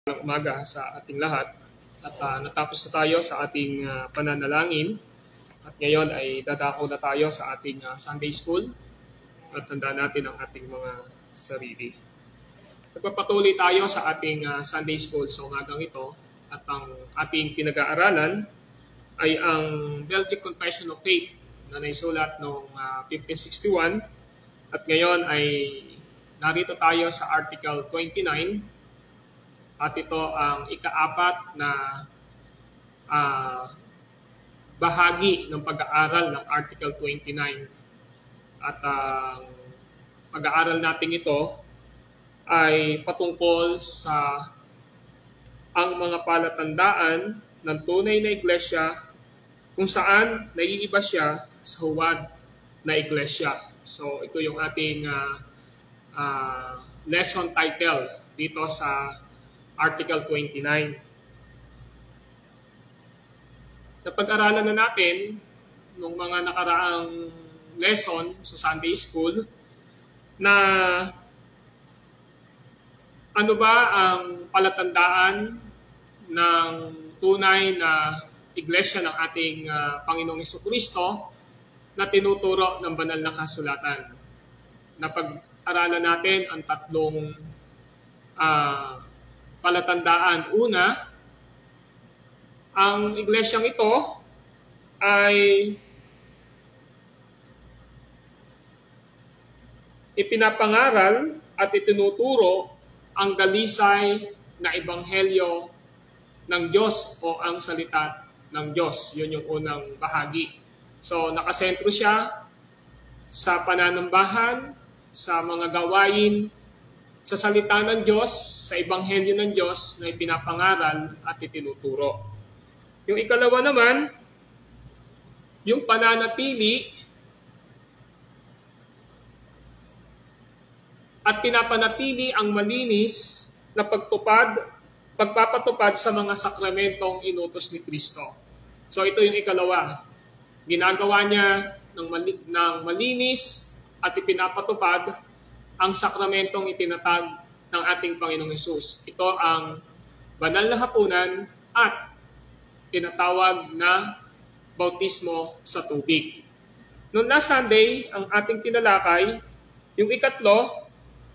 Ng umaga sa ating lahat at natapos na tayo sa ating pananalangin at ngayon ay dadako na tayo sa ating Sunday School at tanda natin ang ating mga sarili. Nagpapatuloy tayo sa ating Sunday School sa umagang ito at ang ating pinag-aaralan ay ang Belgic Confession of Faith na naisulat noong 1561 at ngayon ay narito tayo sa Article 29. At ito ang ika-apat na bahagi ng pag-aaral ng Article 29. At ang pag-aaral natin ito ay patungkol sa ang mga palatandaan ng tunay na iglesia kung saan naiiba siya sa huwad na iglesia. So ito yung ating lesson title dito sa Article 29. Napag-aralan na natin nung mga nakaraang lesson sa Sunday School na ano ba ang palatandaan ng tunay na iglesia ng ating Panginoong Jesucristo na tinuturo ng banal na kasulatan. Napag-aralan natin ang tatlong palatandaan. Una, ang iglesyang ito ay ipinapangaral at itinuturo ang dalisay na ebanghelyo ng Diyos o ang salita ng Diyos. Yun yung unang bahagi. So, nakasentro siya sa pananambahan, sa mga gawain, sa salita ng Diyos, sa ebanghelyo ng Diyos na ipinapangaral at itinuturo. Yung ikalawa naman, yung pananatili at pinapanatili ang malinis na pagpapatupad sa mga sakramentong inutos ni Kristo. So ito yung ikalawa. Ginagawa niya ng malinis at ipinapatupad ang sakramentong itinatag ng ating Panginoong Hesus. Ito ang banal na hapunan at tinatawag na bautismo sa tubig. Noong last Sunday, ang ating tinalakay, yung ikatlo,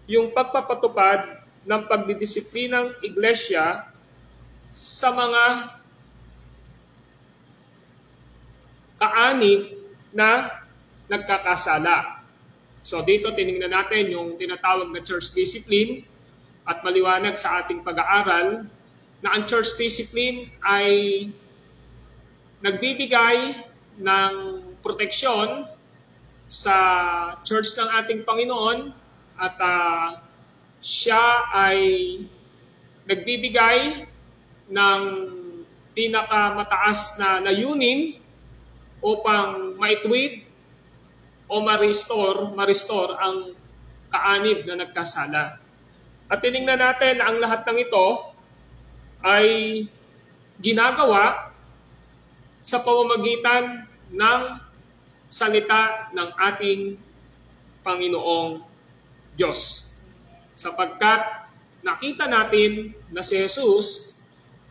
yung pagpapatupad ng pagdidisiplinang iglesia sa mga kaanib na nagkakasala. So dito tinignan natin yung tinatawag na church discipline at maliwanag sa ating pag-aaral na ang church discipline ay nagbibigay ng proteksyon sa church ng ating Panginoon at siya ay nagbibigay ng pinakamataas na layunin upang maitwid o ma-restore ang kaanib na nagkasala. At tinignan natin na ang lahat ng ito ay ginagawa sa pamamagitan ng salita ng ating Panginoong Diyos. Sapagkat nakita natin na si Jesus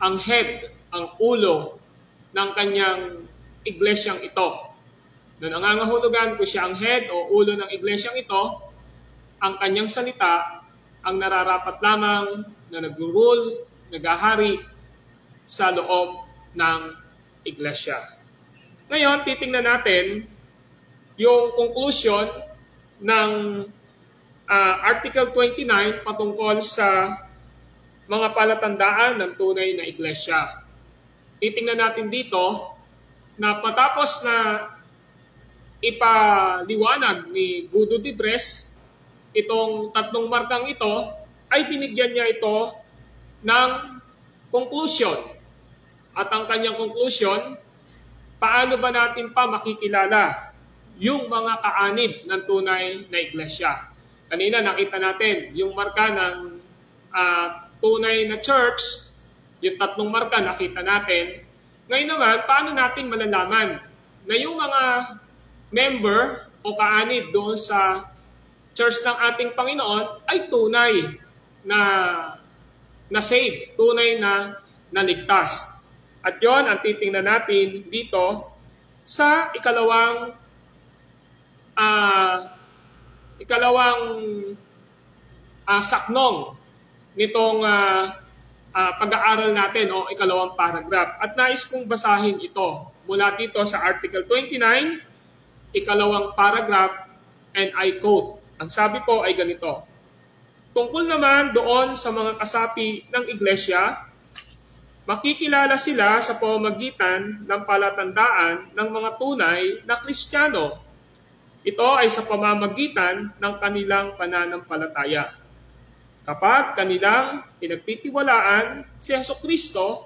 ang head, ang ulo ng kanyang iglesyang ito. Na nangangahulugan kung siya ang head o ulo ng iglesyang ito, ang kanyang salita ang nararapat lamang na nag-rule, nag-ahari sa loob ng iglesia. Ngayon, titingnan natin yung conclusion ng Article 29 patungkol sa mga palatandaan ng tunay na iglesia. Titingnan natin dito na patapos na ipaliwanag ni Budo de Bres itong tatlong markang ito, ay binigyan niya ito ng conclusion. At ang kanyang conclusion, paano ba natin pa makikilala yung mga kaanib ng tunay na iglesia? Kanina nakita natin yung marka ng tunay na church, yung tatlong marka nakita natin. Ngayon naman, paano natin malalaman na yung mga member o kaanib doon sa church ng ating Panginoon ay tunay na na saved, tunay na naligtas. At yon ang titingnan natin dito sa ikalawang saknong nitong pag-aaral natin o ikalawang paragraph. At nais kong basahin ito mula dito sa Article 29, ikalawang paragraph, and I quote. Ang sabi po ay ganito: tungkol naman doon sa mga kasapi ng iglesia, makikilala sila sa pamamagitan ng palatandaan ng mga tunay na Kristiyano. Ito ay sa pamamagitan ng kanilang pananampalataya. Kapag kanilang pinagtitiwalaan si Jesucristo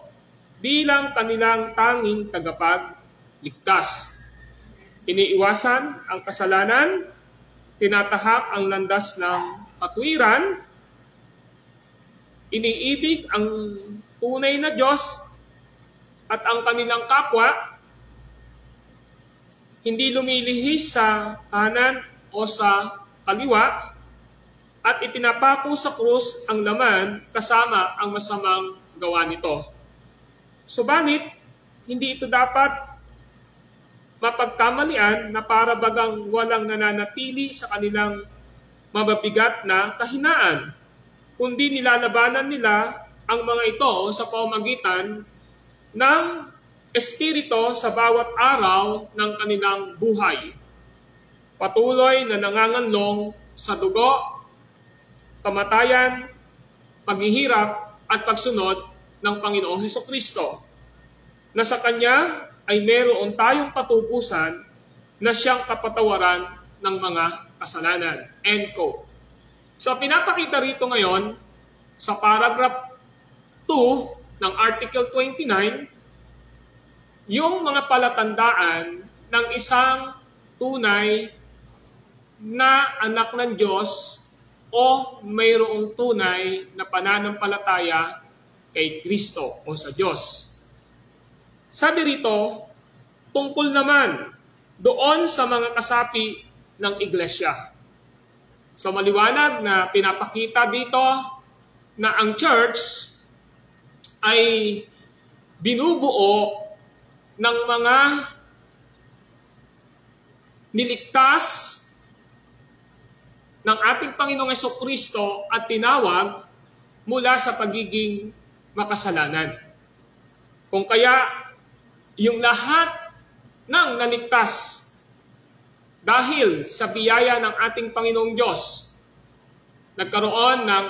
bilang kanilang tanging tagapagligtas. Iniiwasan ang kasalanan, tinatahak ang landas ng katwiran, iniibig ang tunay na Diyos at ang kanilang kapwa, hindi lumilihis sa kanan o sa kaliwa, at itinapako sa krus ang laman kasama ang masamang gawa nito. Subalit, hindi ito dapat mapagkamalian na para bagang walang nananatili sa kanilang mababigat na kahinaan, kundi nilalabanan nila ang mga ito sa pamamagitan ng Espiritu sa bawat araw ng kanilang buhay. Patuloy na nanganganlong sa dugo, kamatayan, paghihirap at pagsunod ng Panginoong Hesukristo, na sa Kanya ay meron tayong katubusan na siyang kapatawaran ng mga kasalanan. End quote. So pinapakita rito ngayon sa paragraph 2 ng Article 29 yung mga palatandaan ng isang tunay na anak ng Diyos o mayroong tunay na pananampalataya kay Kristo o sa Diyos. Sabi rito, tungkol naman doon sa mga kasapi ng iglesia. So maliwanag na pinapakita dito na ang church ay binubuo ng mga niligtas ng ating Panginoong Jesucristo at tinawag mula sa pagiging makasalanan. Kung kaya, yung lahat ng naligtas dahil sa biyaya ng ating Panginoong Diyos, nagkaroon ng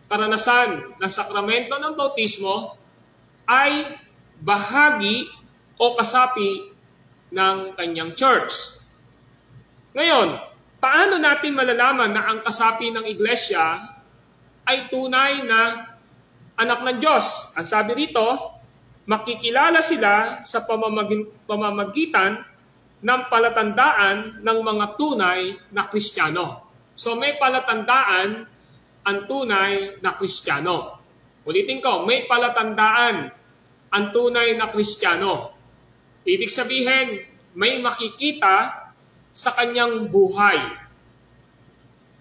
karanasan ng sakramento ng bautismo, ay bahagi o kasapi ng kanyang church. Ngayon, paano natin malalaman na ang kasapi ng iglesia ay tunay na anak ng Diyos? Ang sabi rito, makikilala sila sa pamamagitan ng palatandaan ng mga tunay na Kristiyano. So may palatandaan ang tunay na Kristiyano. Ulitin ko, may palatandaan ang tunay na Kristiyano. Ibig sabihin, may makikita sa kanyang buhay.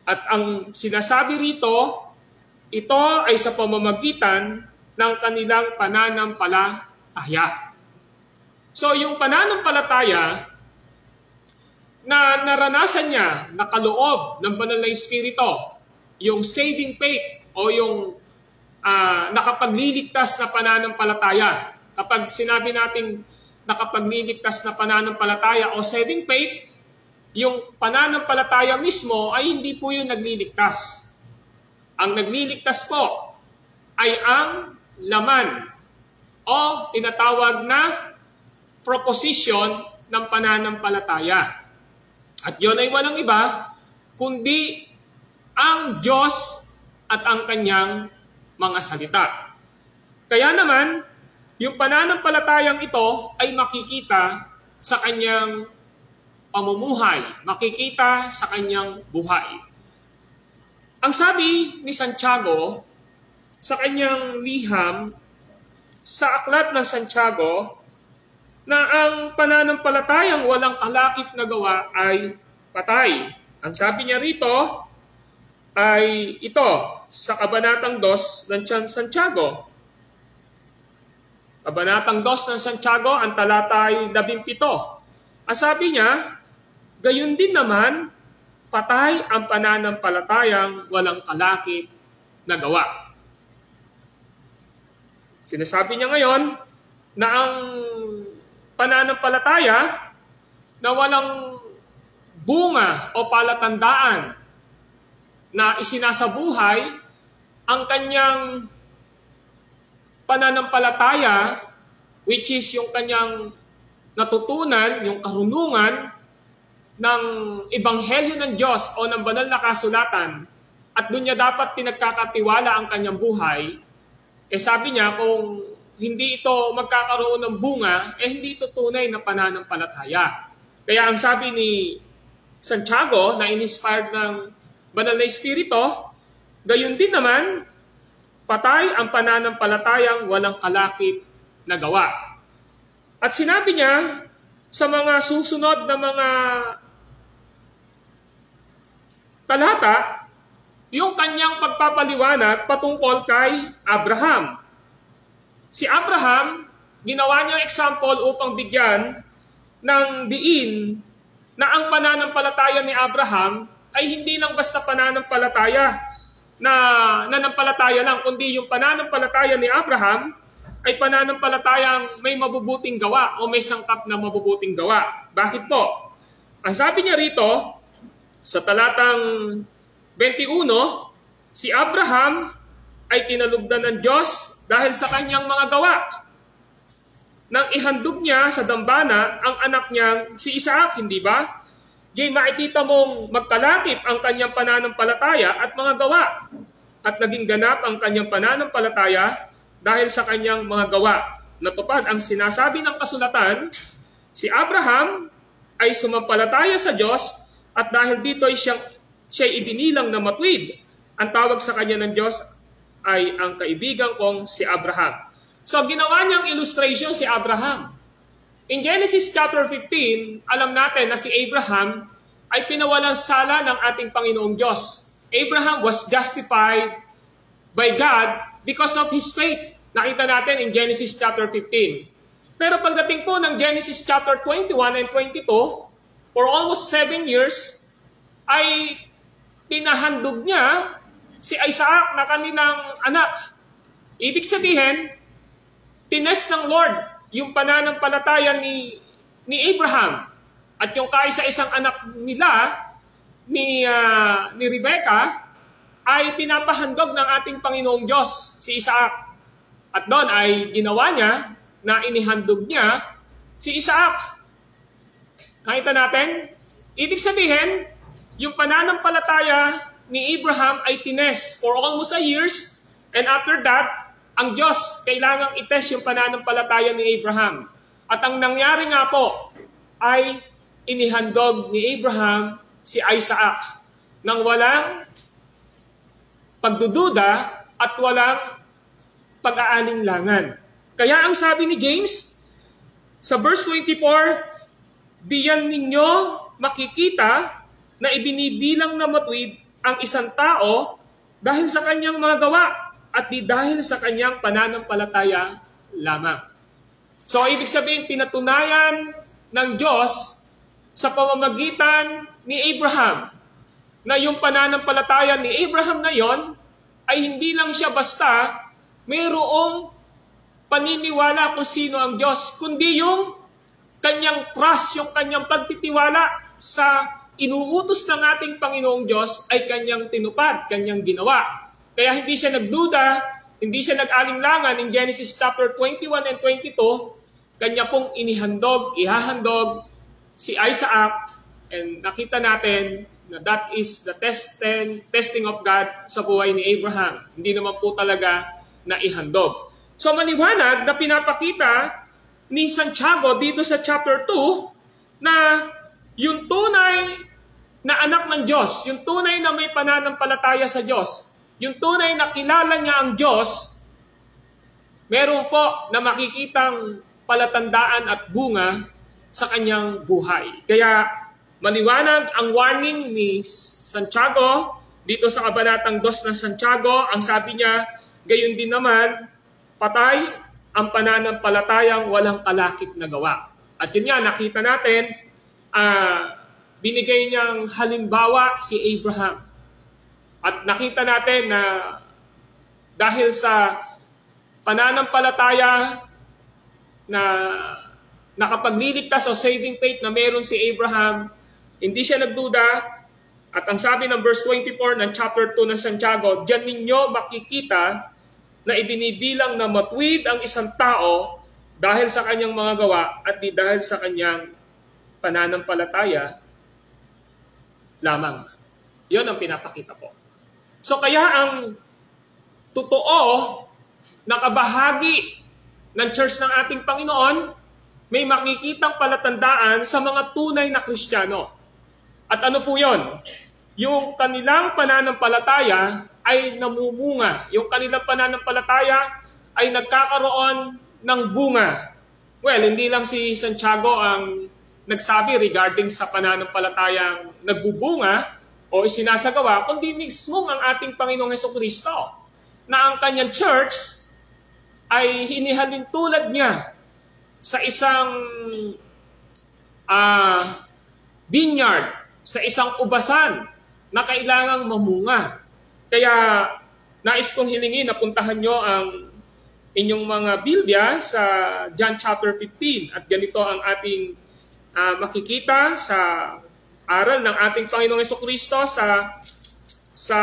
At ang sinasabi rito, ito ay sa pamamagitan ng kanilang pananampalataya. So yung pananampalataya na naranasan niya, nakaloob ng banal na Espiritu, yung saving faith o yung nakapagliligtas na pananampalataya. Kapag sinabi natin nakapagliligtas na pananampalataya o saving faith, yung pananampalataya mismo ay hindi po yung nagliligtas. Ang nagliligtas po ay ang laman o tinatawag na proposition ng pananampalataya. At yun ay walang iba kundi ang Diyos at ang kanyang mga salita. Kaya naman, yung pananampalatayang ito ay makikita sa kanyang pamumuhay, makikita sa kanyang buhay. Ang sabi ni Santiago sa kanyang liham sa aklat ng Santiago na ang pananampalatayang walang kalakip na gawa ay patay. Ang sabi niya rito, ay ito, sa Kabanatang 2 ng Santiago. Kabanatang 2 ng Santiago, ang talata ay 17. Ang sabi niya, gayon din naman, patay ang pananampalatayang walang kalakip na gawa. Sinasabi niya ngayon na ang pananampalataya na walang bunga o palatandaan na isinasabuhay ang kanyang pananampalataya, which is yung kanyang natutunan, yung karunungan ng Ebanghelyo ng Diyos o ng banal na kasulatan, at doon niya dapat pinagkakatiwala ang kanyang buhay, sabi niya kung hindi ito magkakaroon ng bunga, hindi ito tunay na pananampalataya. Kaya ang sabi ni Santiago na in-inspired ng banal na Espiritu, gayon din naman, patay ang pananampalatayang walang kalakip na gawa. At sinabi niya sa mga susunod na mga talata, yung kanyang pagpapaliwanag patungkol kay Abraham. Si Abraham, ginawa niyang example upang bigyan ng diin na ang pananampalataya ni Abraham ay hindi lang basta pananampalataya na nanampalataya lang, kundi yung pananampalataya ni Abraham ay pananampalatayang may mabubuting gawa o may sangkap na mabubuting gawa. Bakit po? Ang sabi niya rito, sa talatang 21, si Abraham ay kinalugdan ng Diyos dahil sa kanyang mga gawa. Nang ihandog niya sa dambana ang anak niyang si Isaac, hindi ba? Diyan makikita mong magkalakip ang kanyang pananampalataya at mga gawa. At naging ganap ang kanyang pananampalataya dahil sa kanyang mga gawa. Natupad ang sinasabi ng kasulatan, si Abraham ay sumampalataya sa Diyos at dahil dito ay siya ibinilang na matuwid. Ang tawag sa kanya ng Diyos ay ang kaibigan kong si Abraham. So ginawa niyang illustration si Abraham. In Genesis chapter 15, alam natin na si Abraham ay pinawalang sala ng ating Panginoong Diyos. Abraham was justified by God because of his faith. Nakita natin in Genesis chapter 15. Pero pagdating po ng Genesis chapter 21 and 22, for almost 7 years, ay pinahandog niya si Isaac na kanilang anak. Ibig sabihin, tinest ng Lord yung pananampalataya ni Abraham at yung kaisa-isang anak nila ni Rebecca ay pinapahandog ng ating Panginoong Diyos, si Isaac. At doon ay ginawa niya na inihandog niya si Isaac. Nakita natin? Ibig sabihin, yung pananampalataya ni Abraham ay tinest for almost a years, and after that, ang Diyos kailangang itest yung pananampalataya ni Abraham. At ang nangyari nga po ay inihandog ni Abraham si Isaac nang walang pagdududa at walang pag-aalinlangan. Kaya ang sabi ni James sa verse 24, diyan ninyo makikita na ibinibilang na matuwid ang isang tao dahil sa kanyang mga gawa at di dahil sa kanyang pananampalataya lamang. So, ibig sabihin, pinatunayan ng Diyos sa pamamagitan ni Abraham na yung pananampalataya ni Abraham na yon ay hindi lang siya basta mayroong paniniwala kung sino ang Diyos, kundi yung kanyang trust, yung kanyang pagtitiwala sa inuutos ng ating Panginoong Diyos ay kanyang tinupad, kanyang ginawa. Kaya hindi siya nagduda, hindi siya nag-alinlangan in Genesis chapter 21 and 22, kanya pong ihahandog si Isaac, and nakita natin na that is the testing of God sa buhay ni Abraham. Hindi naman po talaga na ihandog. So maliwanag na pinapakita ni Santiago dito sa chapter 2 na yung tunay na anak ng Diyos, yung tunay na may pananampalataya sa Diyos, yung tunay na kilala niya ang Diyos, meron po na makikitang palatandaan at bunga sa kanyang buhay. Kaya maliwanag ang warning ni Santiago dito sa kabanatang 2 ng Santiago, ang sabi niya, gayon din naman, patay ang pananampalatayang walang kalakip na gawa. At yun nga, nakita natin, binigay niyang halimbawa si Abraham. At nakita natin na dahil sa pananampalataya na nakapagliligtas o saving faith na meron si Abraham, hindi siya nagduda. At ang sabi ng verse 24 ng chapter 2 ng Santiago, diyan ninyo makikita na ibinibilang na matuwid ang isang tao dahil sa kanyang mga gawa at di dahil sa kanyang pananampalataya lamang. Yon ang pinapakita po. So kaya ang totoo na kabahagi ng church ng ating Panginoon, may makikitang palatandaan sa mga tunay na Kristiyano. At ano po yon? Yung kanilang pananampalataya ay namumunga. Yung kanilang pananampalataya ay nagkakaroon ng bunga. Well, hindi lang si Santiago ang nagsabi regarding sa pananampalatayang nagbubunga o isinasagawa, kundi mismo ang ating Panginoong Hesukristo na ang kanyang church ay hinihalin tulad niya sa isang vineyard, sa isang ubasan na kailangang mamunga. Kaya nais kong hilingin na puntahan nyo ang inyong mga Biblia sa John chapter 15 at ganito ang ating makikita sa aral ng ating Panginoong Hesukristo sa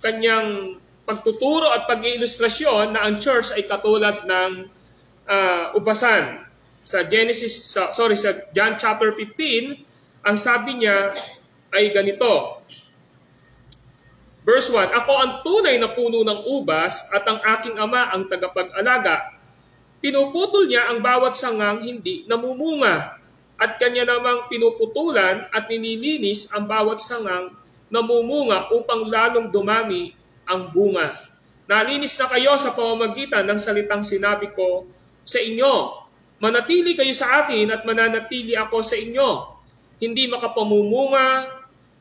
kanyang pagtuturo at pag-iilustrasyon na ang church ay katulad ng ubasan. Sa John chapter 15, ang sabi niya ay ganito. Verse 1, ako ang tunay na puno ng ubas at ang aking ama ang tagapag-alaga. Pinuputol niya ang bawat sangang hindi namumunga at kanya namang pinuputulan at nililinis ang bawat sangang namumunga upang lalong dumami ang bunga. Nalinis na kayo sa pamamagitan ng salitang sinabi ko sa inyo. Manatili kayo sa akin at mananatili ako sa inyo. Hindi makapamumunga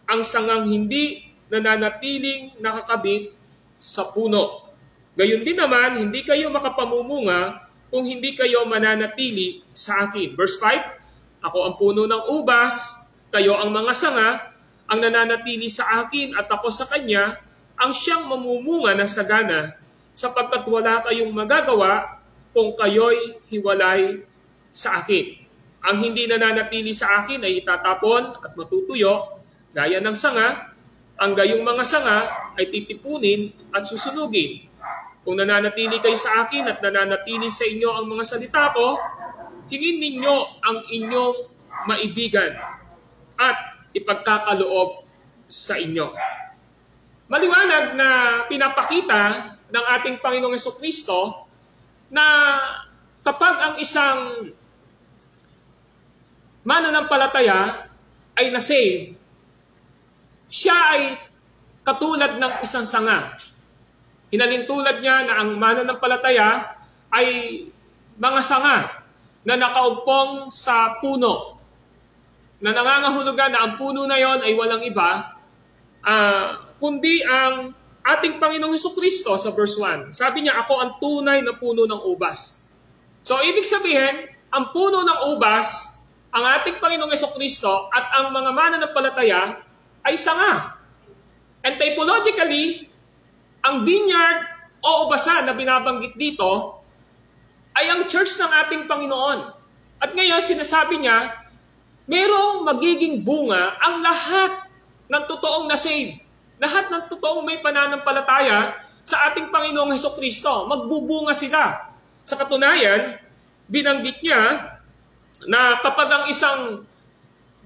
ang sangang hindi nananatiling nakakabit sa puno. Gayon din naman, hindi kayo makapamumunga kung hindi kayo mananatili sa akin. Verse 5, ako ang puno ng ubas, kayo ang mga sanga, ang nananatili sa akin at ako sa kanya, ang siyang mamumunga ng sagana, sapagkat wala kayong magagawa kung kayo'y hiwalay sa akin. Ang hindi nananatili sa akin ay itatapon at matutuyo, gaya ng sanga. Ang gayong mga sanga ay titipunin at susunugin. Kung nananatili kayo sa akin at nananatili sa inyo ang mga salita ko, hingin ninyo ang inyong maibigan at ipagkakaloob sa inyo. Maliwanag na pinapakita ng ating Panginoong Hesukristo na kapag ang isang mananampalataya ay na-save, siya ay katulad ng isang sanga. Hinalintulad niya na ang mananampalataya ay mga sanga na nakaugpong sa puno, na nangangahulugan na ang puno na yon ay walang iba, kundi ang ating Panginoong Hesukristo sa verse 1. Sabi niya, ako ang tunay na puno ng ubas. So, ibig sabihin, ang puno ng ubas, ang ating Panginoong Hesukristo at ang mga mananampalataya ay sanga. And typologically, ang vineyard o ubasan na binabanggit dito ay ang church ng ating Panginoon. At ngayon, sinasabi niya, merong magiging bunga ang lahat ng totoong na-save. Lahat ng totoong may pananampalataya sa ating Panginoong Hesukristo. Magbubunga sila. Sa katunayan, binanggit niya na kapag ang isang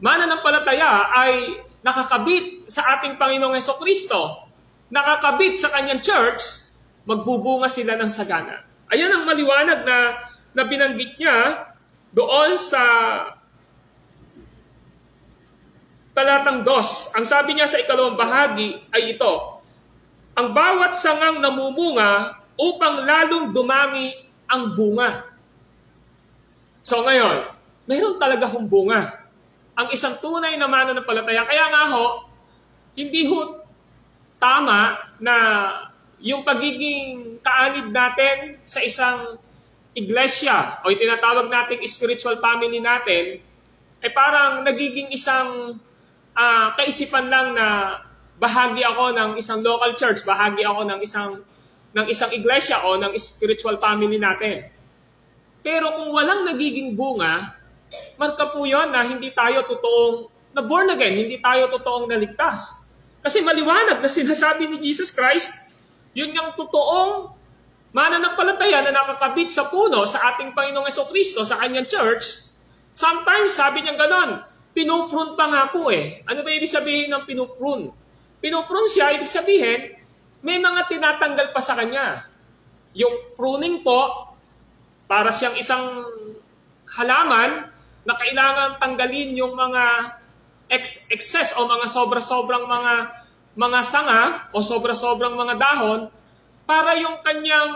mananampalataya ay nakakabit sa ating Panginoong Hesukristo, nakakabit sa kanyang church, magbubunga sila ng sagana. Ayan ang maliwanag na binanggit niya doon sa talatang 2. Ang sabi niya sa ikalawang bahagi ay ito, ang bawat sangang namumunga upang lalong dumami ang bunga. So ngayon, mayroon talaga hong bunga ang isang tunay na mananampalataya. Kaya nga ho, hindi ho tama na yung pagiging kaanib natin sa isang iglesia o itinatawag nating spiritual family natin ay parang nagiging isang kaisipan lang na bahagi ako ng isang local church, bahagi ako ng isang iglesia o ng spiritual family natin. Pero kung walang nagiging bunga, marka po yun na hindi tayo totoong na born again, hindi tayo totoong naligtas. Kasi maliwanag na sinasabi ni Jesus Christ, yun yung totoong mananampalataya na nakakabit sa puno sa ating Panginoong Jesucristo sa kanyang church. Sometimes, sabi niya ganon, pinuprune pa nga po eh. Ano ba ibig sabihin ng pinuprune? Pinuprune siya, ibig sabihin, may mga tinatanggal pa sa kanya. Yung pruning po, para siyang isang halaman na kailangan tanggalin yung mga excess o mga sobra-sobrang mga sanga o sobra-sobrang mga dahon para yung kanyang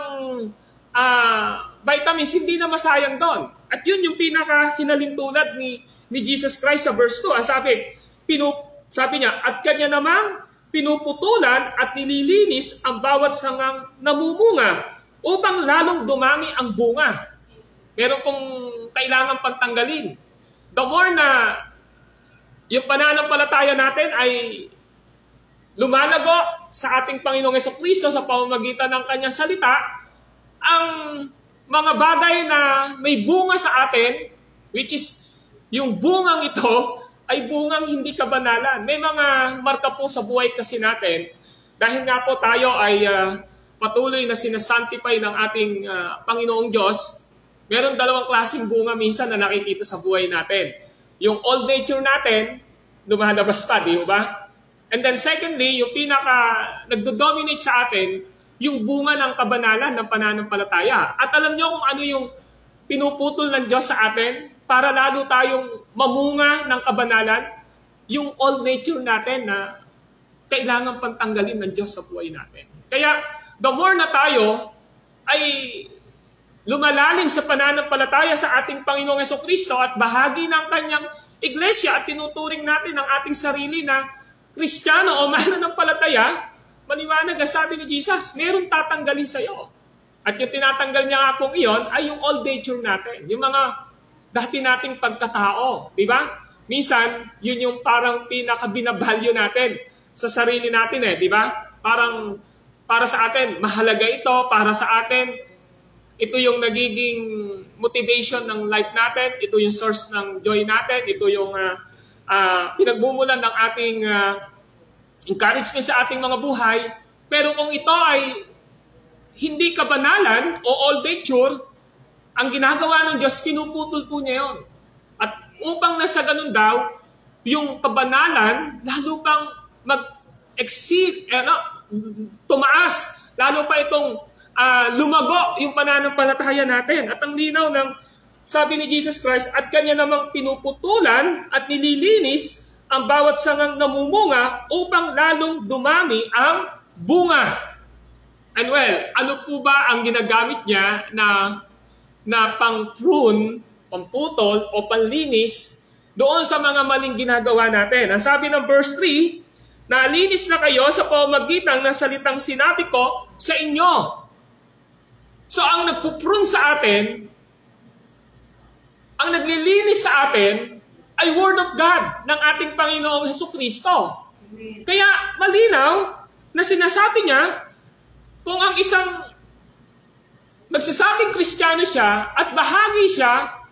vitamins hindi na masayang doon. At yun yung pinaka-hinalintulad ni Jesus Christ sa verse 2. Sabi niya, at kanya namang pinuputulan at nililinis ang bawat sangang namumunga upang lalong dumami ang bunga. Meron pong kailangan pagtanggalin. The more na yung pananampalataya natin ay lumalago sa ating Panginoong Jesucristo sa pamamagitan ng kanyang salita, ang mga bagay na may bunga sa atin, which is yung bungang ito, ay bungang hindi kabanalan. May mga marka po sa buhay kasi natin, dahil nga po tayo ay patuloy na sinasanctify ng ating Panginoong Diyos, meron dalawang klaseng bunga minsan na nakikita sa buhay natin. Yung old nature natin, lumalabas pa, di ba? And then secondly, yung nagdo-dominate sa atin, yung bunga ng kabanalan ng pananampalataya. At alam nyo kung ano yung pinuputol ng Diyos sa atin para lalo tayong mamunga ng kabanalan? Yung old nature natin na kailangan pantanggalin ng Diyos sa buhay natin. Kaya, the more na tayo ay lumalalim sa pananampalataya sa ating Panginoong Jesucristo at bahagi ng kanyang iglesia at tinuturing natin ang ating sarili na Kristiyano o mananampalataya, maliwanag ang sabi ni Jesus, meron tatanggalin sa iyo. At yung tinatanggal niya nga pong iyon ay yung old nature natin, yung mga dati nating pagkatao, di ba? Minsan, yun yung parang pinaka-binavalue natin sa sarili natin di ba? Parang para sa atin, mahalaga ito, para sa atin, ito yung nagiging motivation ng life natin, ito yung source ng joy natin, ito yung pinagmumulan ng ating encouragement sa ating mga buhay. Pero kung ito ay hindi kabanalan o old nature, ang ginagawa ng Diyos, pinuputol po niya yun. At upang nasa ganun daw, yung kabanalan, lalo pang mag-exceed, tumaas, lalo pa itong lumago yung pananampalataya natin. At ang linaw ng sabi ni Jesus Christ, at kanya namang pinuputulan at nililinis ang bawat sangang namumunga upang lalong dumami ang bunga. And well, ano po ba ang ginagamit niya na pang-prune, pamputol o panlinis doon sa mga maling ginagawa natin? Ang sabi ng verse 3, nalinis na kayo sa pamamagitan ng salitang sinabi ko sa inyo. So ang nagpuprune sa atin, ang naglilinis sa atin, ay Word of God ng ating Panginoong Jesucristo. Kaya malinaw na sinasabi niya, kung ang isang nagsasabing Kristiyano siya at bahagi siya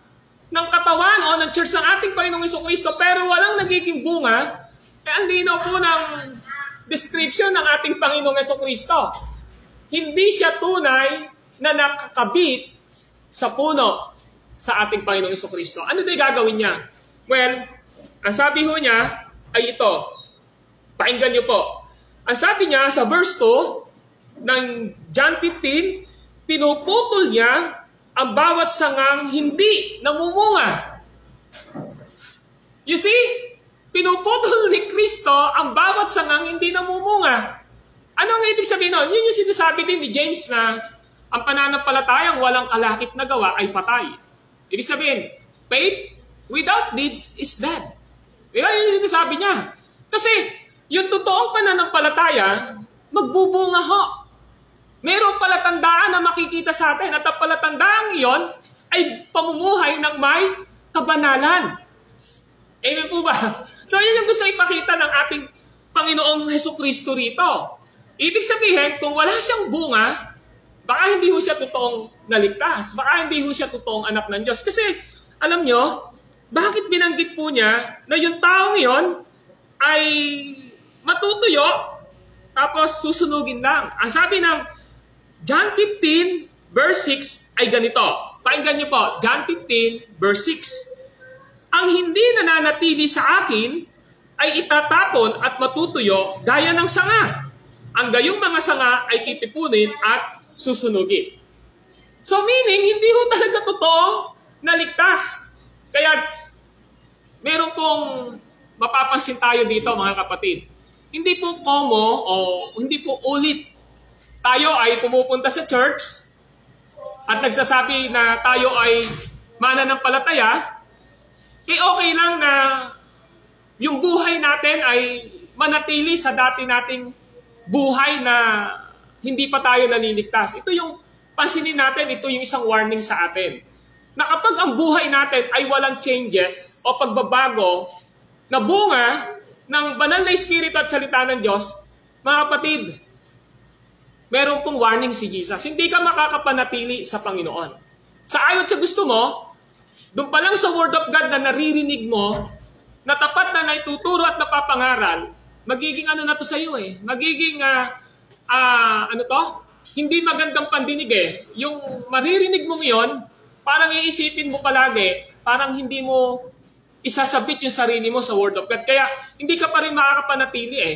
ng katawan o ng church ng ating Panginoong Jesucristo pero walang nagiging bunga, ang linaw po ng description ng ating Panginoong Jesucristo. Hindi siya tunay na nakakabit sa puno sa ating Panginoong Jesucristo. Ano din gagawin niya? Well, ang sabi ho niya ay ito. Pakinggan niyo po. Ang sabi niya sa verse 2 ng John 15, pinuputol niya ang bawat sangang hindi namumunga. You see? Pinuputol ni Kristo ang bawat sangang hindi namumunga. Ano ang ibig sabihin nun? Yun yung sinasabi din ni James na ang pananampalatayang walang kalakip na gawa ay patay. Ibig sabihin, faith without deeds is dead. Diba? Yun yung sinasabi niya. Kasi, yung totoong pananampalataya, magbubunga ho. Mayroong palatandaan na makikita sa atin at ang palatandaan iyon ay pamumuhay ng may kabanalan. Amen po ba? So, yun yung gusto ipakita ng ating Panginoong Hesukristo rito. Ibig sabihin, kung wala siyang bunga, baka hindi ho siya totoong naligtas. Baka hindi ho siya totoong anak ng Diyos. Kasi, alam nyo, bakit binanggit po niya na yung taong yon ay matutuyo, tapos susunugin lang. Ang sabi ng John 15, verse 6 ay ganito. Pakinggan niyo po, John 15, verse 6. Ang hindi nananatili sa akin ay itatapon at matutuyo gaya ng sanga. Ang gayong mga sanga ay titipunin at susunugin. So meaning, hindi ho talaga totoong naligtas. Kaya, meron pong mapapansin tayo dito mga kapatid. Hindi po komo o hindi po ulit tayo ay pumupunta sa church at nagsasabi na tayo ay mananampalataya, okay lang na yung buhay natin ay manatili sa dati nating buhay na hindi pa tayo naliligtas. Ito yung pansinin natin, ito yung isang warning sa atin. Na kapag ang buhay natin ay walang changes o pagbabago na bunga ng banal na Espiritu at salita ng Diyos, mga kapatid, meron pong warning si Jesus. Hindi ka makakapanatili sa Panginoon. Sa ayon sa gusto mo, doon pa lang sa Word of God na naririnig mo, na tapat na naituturo at napapangaral, magiging ano na to sa iyo eh. Magiging, hindi magandang pandinig eh. Yung maririnig mo ngayon, parang iisipin mo palagi, parang hindi mo isasabit yung sarili mo sa Word of God. Kaya hindi ka pa rin makakapanatili eh.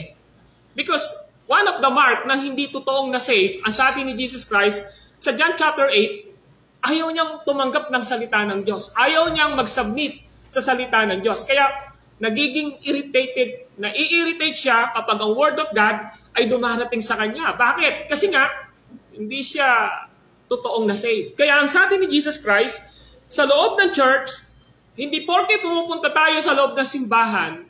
Because one of the mark na hindi totoong na-save, ang sabi ni Jesus Christ, sa John chapter 8, ayaw niyang tumanggap ng salita ng Diyos. Ayaw niyang mag-submit sa salita ng Diyos. Kaya nagiging irritated, nai-irritate siya kapag ang Word of God ay dumarating sa kanya. Bakit? Kasi nga, hindi siya totoong na-save. Kaya ang sabi ni Jesus Christ, sa loob ng church, hindi porke pumupunta tayo sa loob ng simbahan,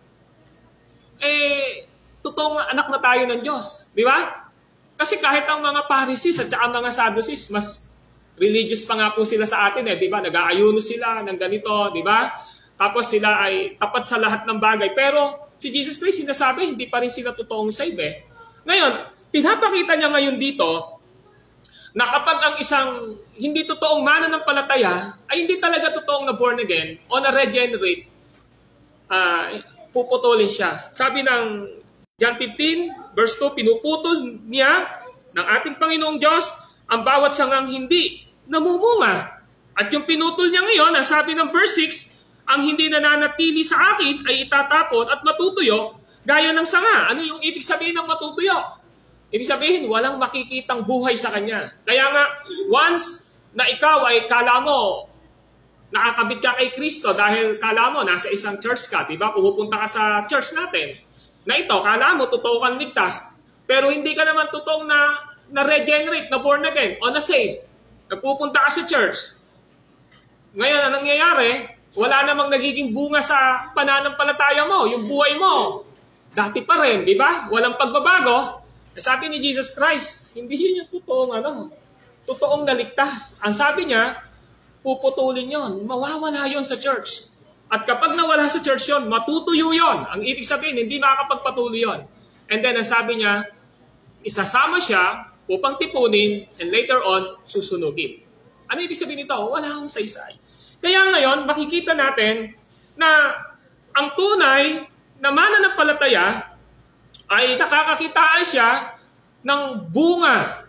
totoong anak na tayo ng Diyos. Di ba? Kasi kahit ang mga Pharisees at saka mga Sadducees, mas religious pa nga po sila sa atin eh. Di ba? Nag-aayuno sila ng ganito, di ba? Tapos sila ay tapat sa lahat ng bagay. Pero si Jesus Christ sinasabi, hindi pa rin sila totoong save eh. Ngayon, pinapakita niya ngayon dito, na kapag ang isang hindi totoong mananampalataya ay hindi talaga totoong na born again o na regenerate, puputulin siya. Sabi ng John 15, verse 2, pinuputol niya ng ating Panginoong Diyos ang bawat sangang hindi namumunga. At yung pinutol niya ngayon, ang sabi ng verse 6, ang hindi nananatili sa akin ay itatapon at matutuyo gaya ng sanga. Ano yung ibig sabihin ng matutuyo? Ibig sabihin, walang makikitang buhay sa kanya. Kaya nga, once na ikaw ay kala mo, nakakabit ka kay Kristo dahil kala mo, nasa isang church ka, diba? Pumupunta ka sa church natin. Na ito, kala mo, totoo kang ligtas. Pero hindi ka naman totoong na regenerate, na born again, o na save. Nagpupunta ka sa church. Ngayon, anong nangyayari? Wala namang nagiging bunga sa pananampalataya mo, yung buhay mo. Dati pa rin, di ba? Walang pagbabago. Sabi ni Jesus Christ, hindi yun yung totoong naligtas. Ang sabi niya, puputulin yon, mawawala yon sa church. At kapag nawala sa church yon, matutuyo yon. Ang ibig sabihin, hindi makakapagpatuloy yon. And then, ang sabi niya, isasama siya upang tipunin and later on, susunugin. Ano ibig sabihin nito? Wala akong saysay. Kaya ngayon, makikita natin na ang tunay na mananampalataya ay nakakakitaan siya ng bunga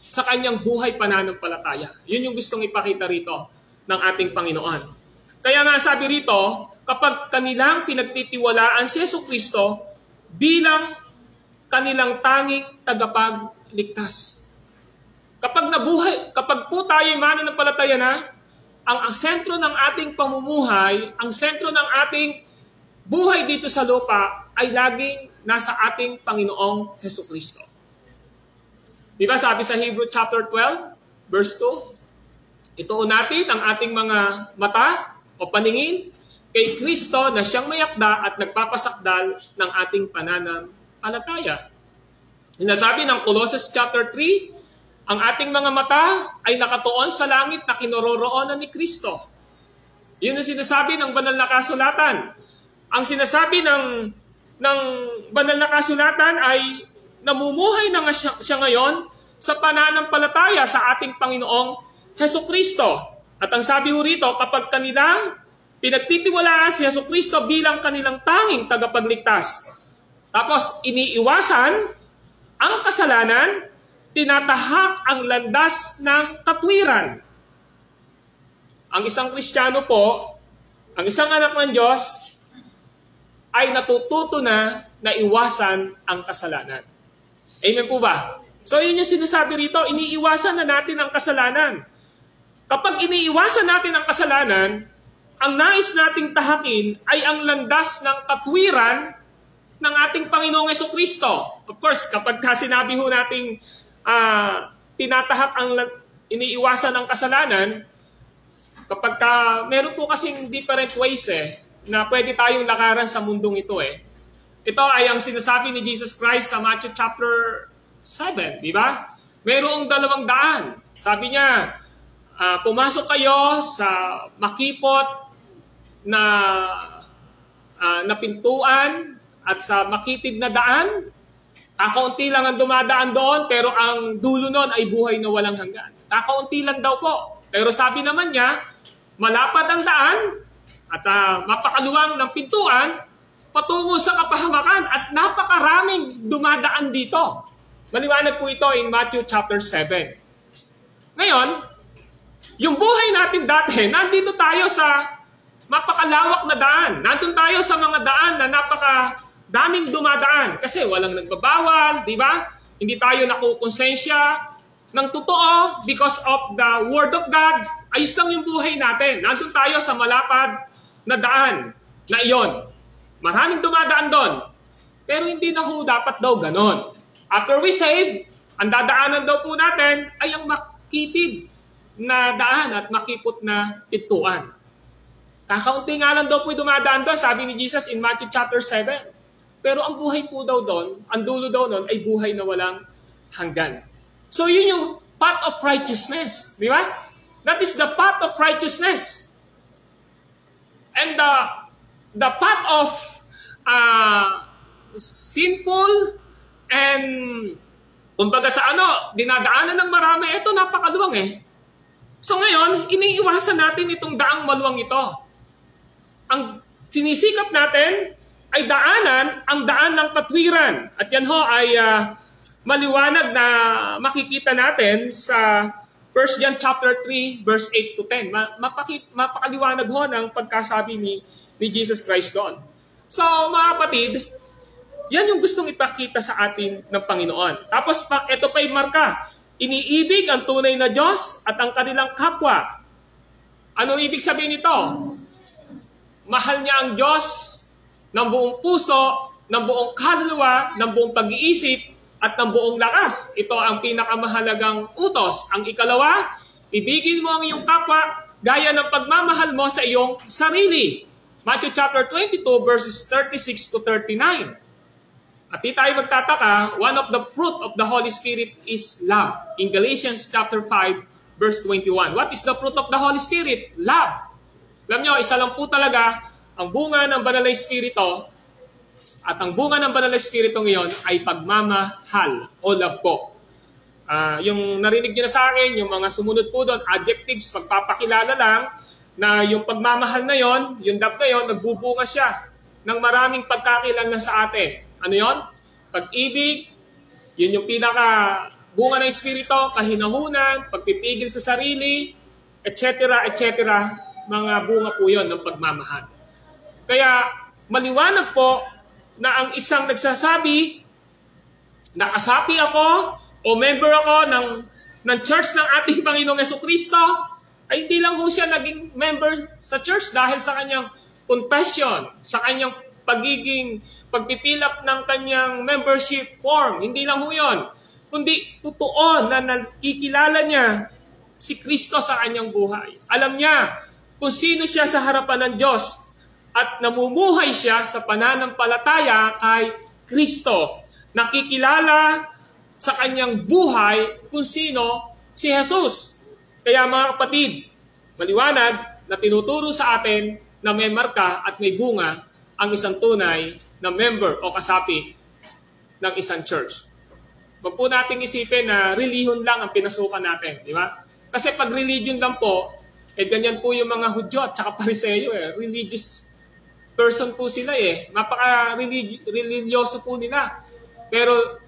sa kanyang buhay pananampalataya. Yun yung gustong ipakita rito ng ating Panginoon. Kaya nga sabi rito, kapag kanilang pinagtitiwalaan si Jesucristo bilang kanilang tanging tagapagligtas. Kapag po tayo ay mananampalataya na, ang sentro ng ating pamumuhay, ang sentro ng ating buhay dito sa lupa ay laging nasa ating Panginoong Hesukristo. Diba sabi sa Hebrew chapter 12, verse 2, ituon natin ang ating mga mata o paningin kay Kristo na siyang mayakda at nagpapasakdal ng ating pananampalataya. Sinasabi ng Colossus chapter 3, ang ating mga mata ay nakatuon sa langit na kinaroroonan ni Kristo. Yun ang sinasabi ng banal na kasulatan. Ang sinasabi ng banal na kasulatan ay namumuhay na nga siya ngayon sa pananampalataya sa ating Panginoong Hesukristo. At ang sabi ho rito, kapag kanilang pinagtitiwalaan si Hesukristo bilang kanilang tanging tagapagligtas, tapos iniiwasan ang kasalanan, tinatahak ang landas ng katwiran. Ang isang Kristiyano po, ang isang anak ng Diyos, ay natututo na iwasan ang kasalanan. Amen po ba? So yun yung sinasabi rito, iniiwasan na natin ang kasalanan. Kapag iniiwasan natin ang kasalanan, ang nais nating tahakin ay ang landas ng katwiran ng ating Panginoong Hesukristo. Of course, kapag sinabi ho nating tinatahak iniiwasan ang kasalanan, kapag meron po kasing different ways na pwede tayong lakaran sa mundong ito Ito ay ang sinasabi ni Jesus Christ sa Matthew chapter 7, di ba? Mayroong dalawang daan. Sabi niya, pumasok kayo sa makipot na pintuan at sa makitid na daan. Kakaunti lang ang dumadaan doon, pero ang dulo noon ay buhay na walang hanggan. Kakaunti lang daw po. Pero sabi naman niya, malapad ang daan at mapakaluwang ng pintuan patungo sa kapahamakan at napakaraming dumadaan dito. Maliwanag po ito in Matthew chapter 7. Ngayon, yung buhay natin dati, nandito tayo sa mapakalawak na daan. Nandun tayo sa mga daan na napakadaming dumadaan. Kasi walang nagbabawal, di ba? Hindi tayo nakukonsensya ng totoo because of the Word of God. Ayos lang yung buhay natin. Nandun tayo sa malapad na daan na iyon. Maraming dumadaan doon. Pero hindi na ho dapat daw ganon. After we save, ang dadaanan daw po natin ay ang makitid na daan at makipot na pintuan. Kakaunti nga lang daw po dumadaan doon, sabi ni Jesus in Matthew chapter 7. Pero ang buhay po daw doon, ang dulo daw doon ay buhay na walang hanggan. So yun yung path of righteousness. Di ba? That is the path of righteousness. And the path of sinful and kumbaga sa dinadaanan ng marami, ito napakaluwang So ngayon, iniiwasan natin itong daang maluwang ito. Ang sinisikap natin ay ang daan ng katwiran. At yan ho ay maliwanag na makikita natin sa 1 John chapter 3 verse 8 to 10. Mapakaliwanag ho ng pagkasabi ni Jesus Christ doon. So mga kapatid, yan yung gustong ipakita sa atin ng Panginoon. Tapos ito pa'y marka. Iniibig ang tunay na Diyos at ang kanilang kapwa. Ano ibig sabihin nito? Mahal niya ang Diyos ng buong puso, ng buong kaluluwa, ng buong pag-iisip, at ng buong lakas. Ito ang pinakamahalagang utos. Ang ikalawa, ibigin mo ang iyong kapwa gaya ng pagmamahal mo sa iyong sarili. Matthew chapter 22 verses 36 to 39. At di tayo magtataka, one of the fruit of the Holy Spirit is love. In Galatians chapter 5 verse 21. What is the fruit of the Holy Spirit? Love. Alam nyo, isa lang po talaga ang bunga ng Banal na Espiritu. At ang bunga ng Banal na Espiritu ngayon ay pagmamahal o love po. Yung narinig nyo na sa akin, yung mga sumunod po doon, adjectives, pagpapakilala lang, na yung pagmamahal na yon, yung love na yon, nagbubunga siya ng maraming pagkakilanlan sa atin. Ano yon? Pag-ibig, yun yung pinaka bunga ng Espiritu, kahinahunan, pagpipigil sa sarili, etc., etc., mga bunga po yon ng pagmamahal. Kaya maliwanag po na ang isang nagsasabi, nakasapi ako o member ako ng church ng ating Panginoong Hesukristo, ay hindi lang ho siya naging member sa church dahil sa kanyang confession, sa kanyang pagpipilap ng kanyang membership form. Hindi lang ho yun. Kundi totoo na nakikilala niya si Kristo sa kanyang buhay. Alam niya kung sino siya sa harapan ng Diyos at namumuhay siya sa pananampalataya kay Kristo. Nakikilala sa kanyang buhay kung sino si Jesus. Kaya mga kapatid, maliwanag na tinuturo sa atin na may marka at may bunga ang isang tunay na member o kasapi ng isang church. Huwag po nating isipin na religion lang ang pinasukan natin, di ba? Kasi pag religion lang po, ganyan po yung mga Hudyo at saka Pariseyo religious person po sila Mapaka-religyoso po nila. Pero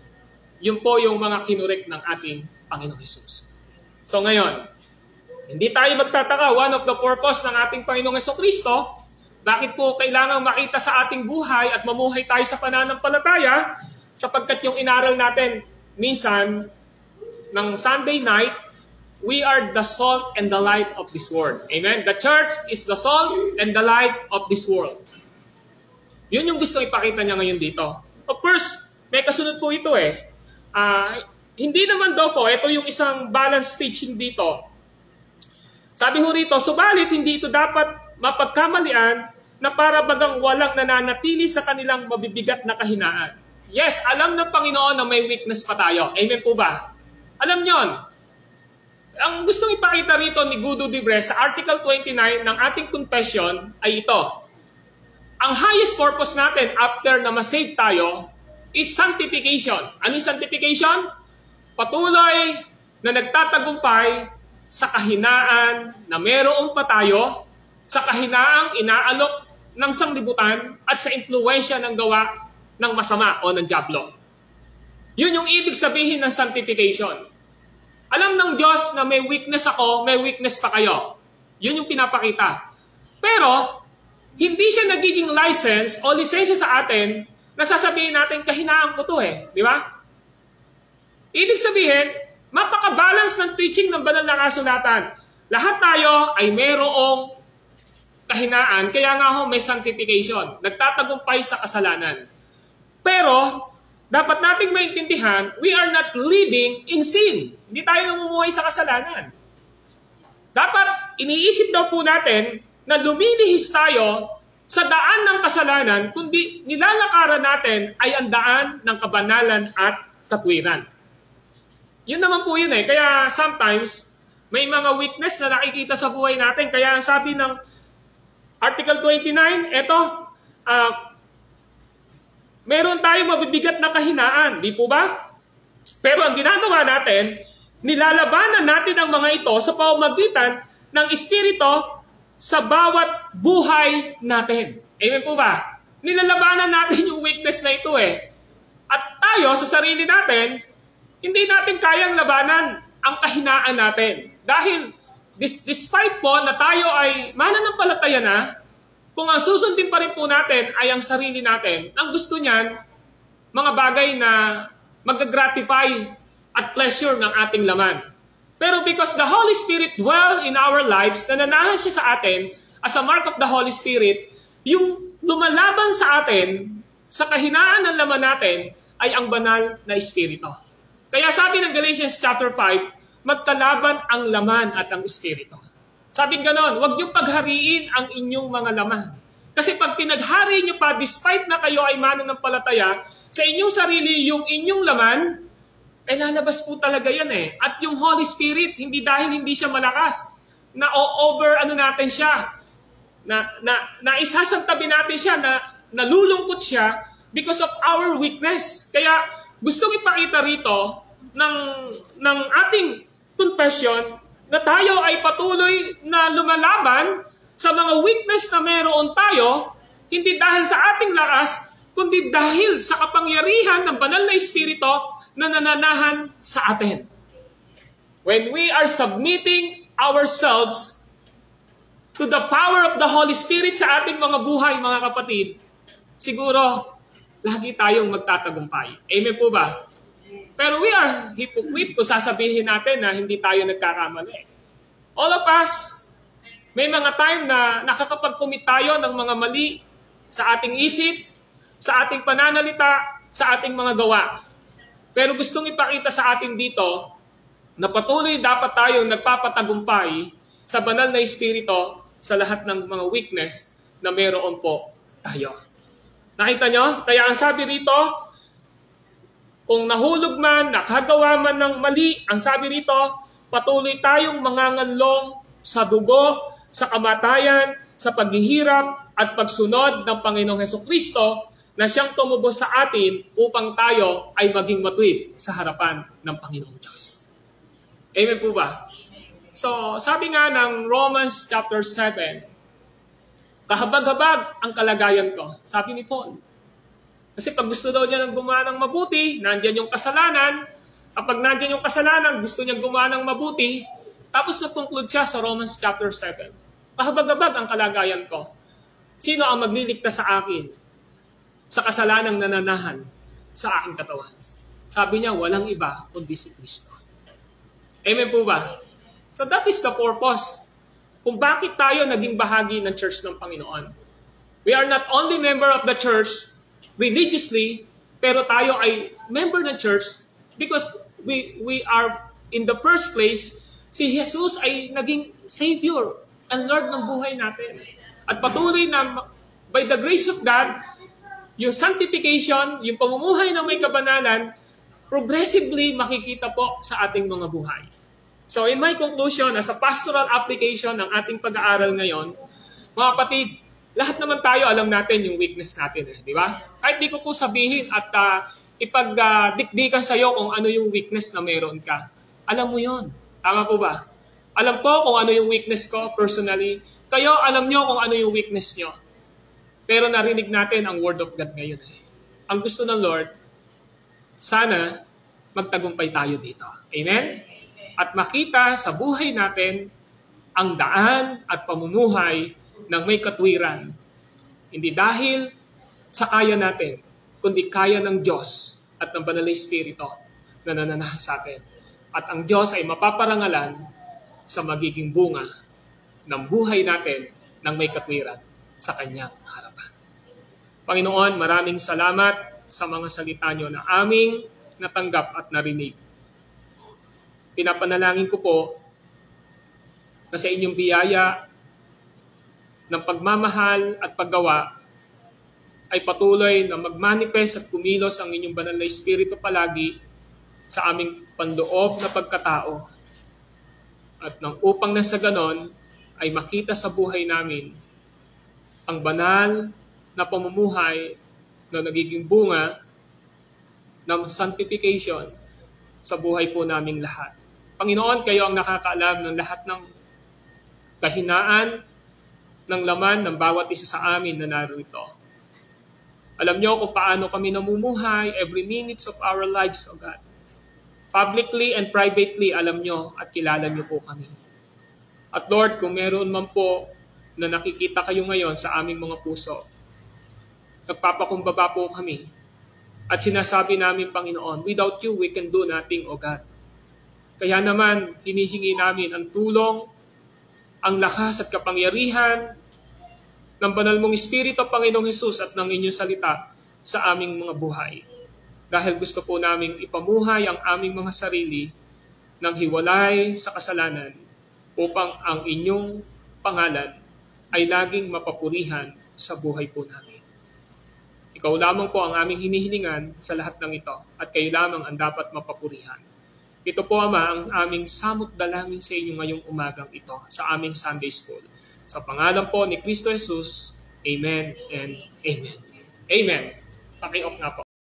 yun po yung mga kinurek ng ating Panginoong Hesus. So ngayon, hindi tayo magtataka, one of the purpose ng ating Panginoong Hesukristo, bakit po kailangang makita sa ating buhay at mamuhay tayo sa pananampalataya, sapagkat yung inaral natin minsan ng Sunday night, we are the salt and the light of this world. Amen? The church is the salt and the light of this world. Yun yung gusto ipakita niya ngayon dito. Of course, may kasunod po ito hindi naman daw po, ito yung isang balanced teaching dito. Sabi ho rito, subalit hindi ito dapat mapagkamalian na para bagang walang nananatili sa kanilang mabibigat na kahinaan. Yes, alam ng Panginoon na may weakness pa tayo. Amen po ba? Alam nyo, ang gustong ipakita rito ni Gudo Libre sa Article 29 ng ating confession ay ito. Ang highest purpose natin after na masave tayo is sanctification. Ano yung sanctification? Patuloy na nagtatagumpay sa kahinaan na meron pa tayo, sa kahinaang inaalok ng sanglibutan at sa impluwensya ng gawa ng masama o ng dyablo. Yun yung ibig sabihin ng sanctification. Alam ng Diyos na may weakness ako, may weakness pa kayo. Yun yung pinapakita. Pero, hindi siya nagiging license o lisensya sa atin na sasabihin natin kahinaan ko to Di ba? Ibig sabihin, mapaka-balance ng teaching ng banal na kasulatan. Lahat tayo ay mayroong kahinaan, kaya nga may sanctification. Nagtatagumpay sa kasalanan. Pero, dapat nating maintindihan, we are not living in sin. Hindi tayo namumuhay sa kasalanan. Dapat, iniisip daw po natin na lumilihis tayo sa daan ng kasalanan, kundi nilalakaran natin ay ang daan ng kabanalan at katwiran. Yun naman po yun Kaya sometimes, may mga weakness na nakikita sa buhay natin. Kaya ang sabi ng Article 29, meron tayong mabibigat na kahinaan, di po ba? Pero ang ginagawa natin, nilalabanan natin ang mga ito sa pamamagitan ng Espiritu sa bawat buhay natin. Amen po ba? Nilalabanan natin yung weakness na ito At tayo, sa sarili natin, hindi natin kayang labanan ang kahinaan natin. Dahil, despite po na tayo ay mananampalataya na, kung ang susundin pa rin po natin ay ang sarili natin, ang gusto niyan, mga bagay na mag-gratify at pleasure ng ating laman. Pero because the Holy Spirit dwell in our lives, nananahan siya sa atin as a mark of the Holy Spirit, yung lumalaban sa atin, sa kahinaan ng laman natin, ay ang banal na Espiritu. Kaya sabi ng Galatians chapter 5, magkalaban ang laman at ang Espiritu. Sabi ganon, huwag niyong paghariin ang inyong mga laman. Kasi pag pinaghari niyo pa, despite na kayo ay mananampalataya, sa inyong sarili, yung inyong laman, lalabas po talaga yan At yung Holy Spirit, hindi dahil hindi siya malakas, na natin siya, na isasantabi natin siya, na nalulungkot siya because of our weakness. Kaya gustong ipakita rito ng ating confession na tayo ay patuloy na lumalaban sa mga weakness na meron tayo, hindi dahil sa ating lakas, kundi dahil sa kapangyarihan ng banal na Espiritu na nananahan sa atin. When we are submitting ourselves to the power of the Holy Spirit sa ating mga buhay, mga kapatid, siguro, lagi tayong magtatagumpay. Amen po ba? Pero we are hypocrite kung sasabihin natin na hindi tayo nagkakamali. All of us, may mga time na nakakapag-commit tayo ng mga mali sa ating isip, sa ating pananalita, sa ating mga gawa. Pero gustong ipakita sa atin dito na patuloy dapat tayong nagpapatagumpay sa banal na Espiritu sa lahat ng mga weakness na meron po tayo. Nakita nyo? Kaya ang sabi rito, Kung nahulog man, nakagawa man ng mali, ang sabi rito, patuloy tayong manganganlong sa dugo, sa kamatayan, sa paghihirap at pagsunod ng Panginoong Hesukristo na siyang tumubos sa atin upang tayo ay maging matuwid sa harapan ng Panginoong Diyos. Amen po ba? So, sabi nga ng Romans chapter 7, kahabag-habag ang kalagayan ko, sabi ni Paul. Kasi pag gusto daw niya ng gumawa ng mabuti, nandyan yung kasalanan. Kapag nandyan yung kasalanan, gusto niya gumawa ng mabuti. Tapos nag-conclude siya sa Romans chapter 7. Kahabag-habag ang kalagayan ko. Sino ang magliligtas sa akin sa kasalanang nananahan sa aking katawan? Sabi niya, walang iba kundi si Kristo. Amen po ba? So that is the purpose kung bakit tayo naging bahagi ng church ng Panginoon. We are not only member of the church religiously, pero tayo ay member ng church because we are, in the first place, si Jesus ay naging Savior and Lord ng buhay natin. At patuloy na, by the grace of God, yung sanctification, yung pamumuhay na may kabanalan, progressively makikita po sa ating mga buhay. So in my conclusion, as a pastoral application ng ating pag-aaral ngayon, mga kapatid, lahat naman tayo alam natin yung weakness natin, di ba? Kahit di ko po sabihin at ipagdikdikan sa iyo kung ano yung weakness na meron ka. Alam mo yon. Tama po ba? Alam po kung ano yung weakness ko personally. Kayo, alam nyo kung ano yung weakness nyo. Pero narinig natin ang Word of God ngayon. Ang gusto ng Lord, sana magtagumpay tayo dito. Amen? At makita sa buhay natin ang daan at pamumuhay ng may katwiran. Hindi dahil sa kaya natin, kundi kaya ng Diyos at ng Banal na Espiritu na nananahan sa atin. At ang Diyos ay mapaparangalan sa magiging bunga ng buhay natin ng may katwiran sa Kanyang harapan. Panginoon, maraming salamat sa mga salita niyo na aming natanggap at narinig. Pinapanalangin ko po na sa inyong biyaya ng pagmamahal at paggawa ay patuloy na magmanifest at kumilos ang inyong Banal na Espiritu palagi sa aming panloob na pagkatao. At nang upang na sa ganon ay makita sa buhay namin ang banal na pamumuhay na nagiging bunga ng sanctification sa buhay po naming lahat. Panginoon, kayo ang nakakaalam ng lahat ng kahinaan ng laman ng bawat isa sa amin na narito. Alam niyo kung paano kami namumuhay every minutes of our lives, O God. Publicly and privately, alam niyo at kilala niyo po kami. At Lord, kung meron man po na nakikita kayo ngayon sa aming mga puso, nagpapakumbaba po kami. At sinasabi namin, Panginoon, without you, we can do nothing, O God. Kaya naman, hinihingi namin ang tulong, ang lakas at kapangyarihan ng banal mong Espiritu, Panginoong Hesus, at ng inyong salita sa aming mga buhay. Dahil gusto po namin ipamuhay ang aming mga sarili ng hiwalay sa kasalanan upang ang inyong pangalan ay laging mapapurihan sa buhay po namin. Ikaw lamang po ang aming hinihilingan sa lahat ng ito at kayo lamang ang dapat mapapurihan. Ito po, Ama, ang aming samot dalangin sa inyo ngayong umagang ito sa aming Sunday School. Sa pangalan po ni Kristo Jesus, Amen and Amen. Amen. Paki-off na po.